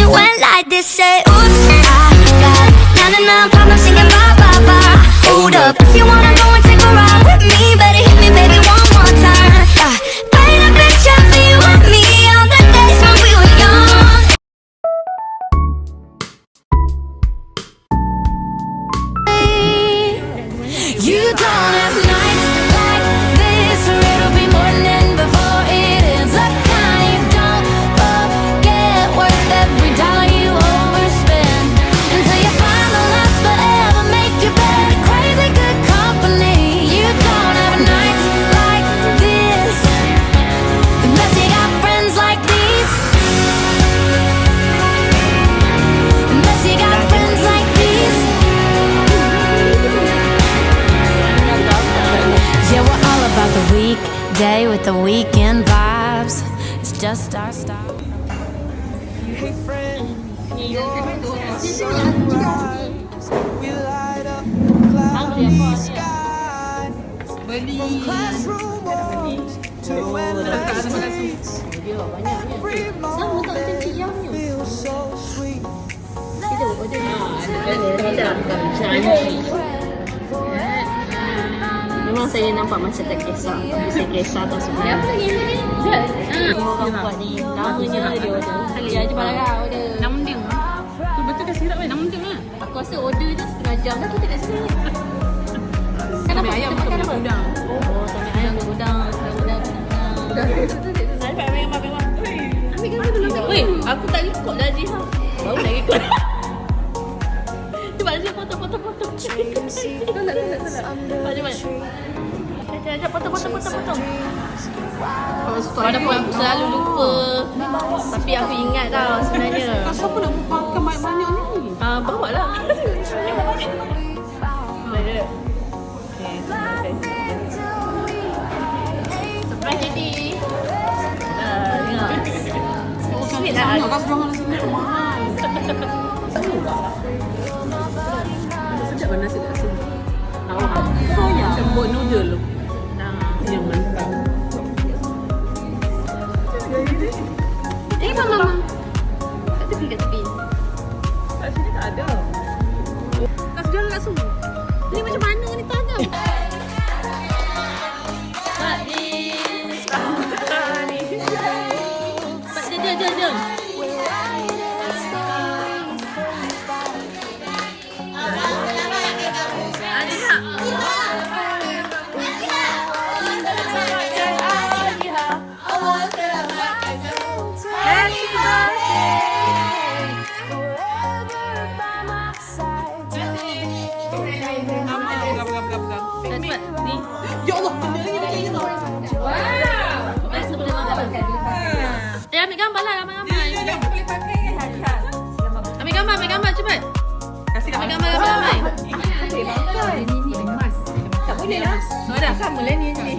went like this, say oops, I got 99 problems singing bye bye bye. Hold up, if you wanna go and take a ride with me, better hit me baby one more time. Paint a picture for you and me on the days when we were young. You don't have nights like this, or it'll be morning before it ends. The kind you don't forget, worth every dollar you overspend, until you find the last forever, make your bed, crazy good company. You don't have nights like this, unless you got friends like these. Unless you got friends like these. Yeah, we're all about the weekday with the weekend vibes. It's just our style. Hey friend, you're the sunrise. We light up cloudy skies. From classroom walls to endless streets. Every moment feels so sweet. Memang saya nampak macam tak kisah, tapi saya kisah tau sebenarnya. Apa lagi ni? Orang buat ni, namanya dia order. Kali aja barang order. 6 jam. Tu betul ke sirap kan? 6 jam lah. Aku rasa order tu setengah jam dah kita kat sini. Kenapa ayam makan udang? Oh, sampai ayam ke udang. Udang. Sampai memang. Ambil gambar dulu kan? Weh, aku tak ikut dah dia. Baru nak ikut. Cuba saya foto. Sekejap, foto. Kalau ada pun aku selalu lupa. Tapi aku ingat tau sebenarnya. Siapa nak makan banyak-banyak ni? Bawa lah. Surprise jadi. Tengok. Sweet lah. Nak kasih orang nasi ni mahal. Sedap mana nasi kat sini. Soya. Macam buat noodle tu. Yang mantap. Mama. Kat tepi. Kat sini tak ada. Kasih jual kat sini. Ni macam mana ni tak tahu. Jom. Ya Allah, benda ni macam ni tau. Ambil gambar lah, ramai-ramai. Boleh pakai kan? Ambil gambar, cepat. Kasih kat Ambil gambar ramai-ramai. Boleh pakai. Tak boleh lah. Ada. Sama lah ni.